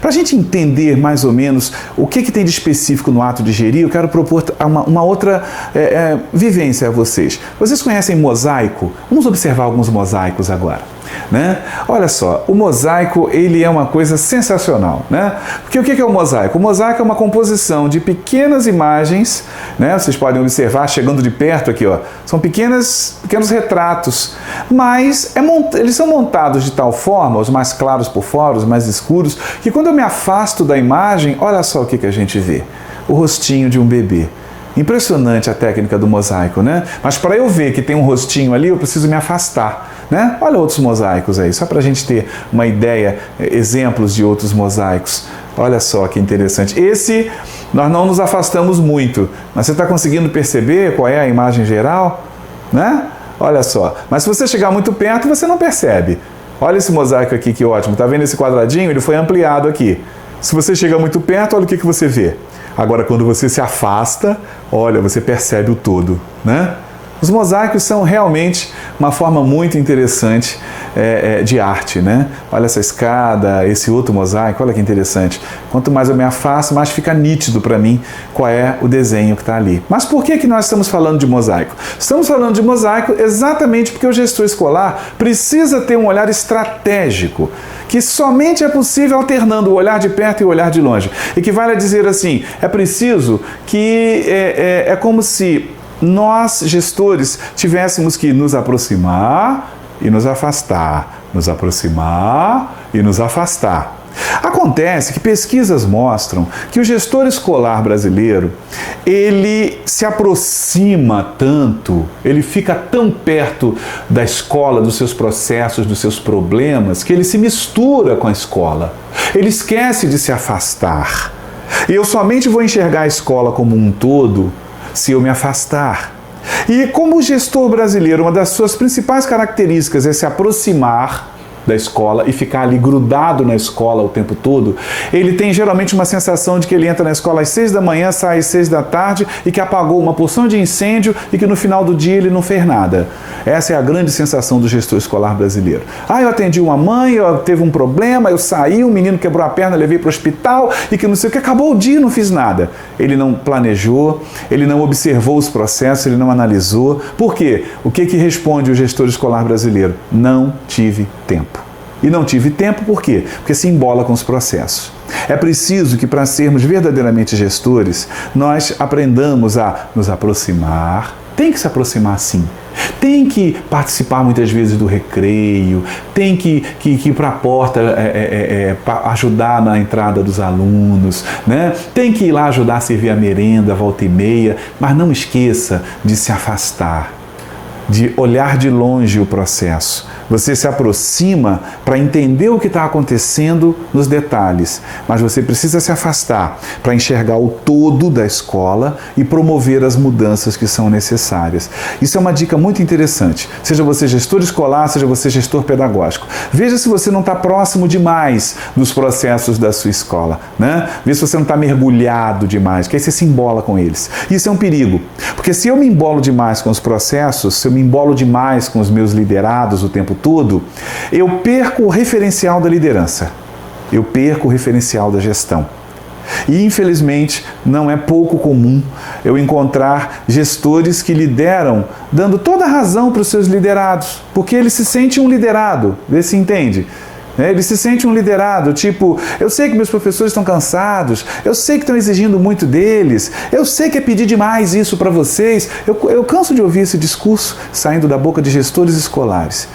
Para a gente entender mais ou menos o que tem de específico no ato de gerir, eu quero propor uma outra vivência a vocês. Vocês conhecem mosaico? Vamos observar alguns mosaicos agora. Né? Olha só, o mosaico ele é uma coisa sensacional, né? Porque o que é o mosaico? O mosaico é uma composição de pequenas imagens, né? Vocês podem observar chegando de perto aqui, ó, são pequenos retratos, mas eles são montados de tal forma, os mais claros por fora, os mais escuros, que quando eu me afasto da imagem, olha só o que a gente vê, o rostinho de um bebê. Impressionante a técnica do mosaico, né? Mas para eu ver que tem um rostinho ali, eu preciso me afastar, né? Olha outros mosaicos aí, só para a gente ter uma ideia, exemplos de outros mosaicos. Olha só que interessante. Esse, nós não nos afastamos muito, mas você está conseguindo perceber qual é a imagem geral? Né? Olha só. Mas se você chegar muito perto, você não percebe. Olha esse mosaico aqui, que ótimo. Está vendo esse quadradinho? Ele foi ampliado aqui. Se você chega muito perto, olha o que você vê. Agora, quando você se afasta, olha, você percebe o todo, né? Os mosaicos são realmente uma forma muito interessante de arte, né? Olha essa escada, esse outro mosaico, olha que interessante. Quanto mais eu me afasto, mais fica nítido para mim qual é o desenho que está ali. Mas por que nós estamos falando de mosaico? Estamos falando de mosaico exatamente porque o gestor escolar precisa ter um olhar estratégico, que somente é possível alternando o olhar de perto e o olhar de longe. E que vale a dizer assim, é preciso que é como se nós, gestores, tivéssemos que nos aproximar e nos afastar, nos aproximar e nos afastar. Acontece que pesquisas mostram que o gestor escolar brasileiro, ele se aproxima tanto, ele fica tão perto da escola, dos seus processos, dos seus problemas, que ele se mistura com a escola. Ele esquece de se afastar. E eu somente vou enxergar a escola como um todo se eu me afastar. E como o gestor brasileiro, uma das suas principais características é se aproximar da escola e ficar ali grudado na escola o tempo todo, ele tem geralmente uma sensação de que ele entra na escola às 6 da manhã, sai às 6 da tarde e que apagou uma porção de incêndio e que no final do dia ele não fez nada. Essa é a grande sensação do gestor escolar brasileiro. Eu atendi uma mãe, teve um problema, eu saí, um menino quebrou a perna, levei para o hospital e que não sei o que, acabou o dia e não fiz nada. Ele não planejou, ele não observou os processos, ele não analisou. Por quê? O que responde o gestor escolar brasileiro? Não tive tempo. E não tive tempo por quê? Porque se embola com os processos. É preciso que, para sermos verdadeiramente gestores, nós aprendamos a nos aproximar. Tem que se aproximar sim. Tem que participar muitas vezes do recreio, tem que ir para a porta ajudar na entrada dos alunos, né? Tem que ir lá ajudar a servir a merenda, volta e meia, mas não esqueça de se afastar, de olhar de longe o processo. Você se aproxima para entender o que está acontecendo nos detalhes, mas você precisa se afastar para enxergar o todo da escola e promover as mudanças que são necessárias. Isso é uma dica muito interessante, seja você gestor escolar, seja você gestor pedagógico. Veja se você não está próximo demais dos processos da sua escola, né? Veja se você não está mergulhado demais, que aí você se embola com eles. Isso é um perigo, porque se eu me embolo demais com os processos, se eu me embolo demais com os meus liderados o tempo todo, eu perco o referencial da liderança, eu perco o referencial da gestão. E, infelizmente, não é pouco comum eu encontrar gestores que lideram dando toda a razão para os seus liderados, porque ele se sente um liderado, vê se entende? Ele se sente um liderado, tipo, eu sei que meus professores estão cansados, eu sei que estão exigindo muito deles, eu sei que é pedir demais isso para vocês, eu canso de ouvir esse discurso saindo da boca de gestores escolares.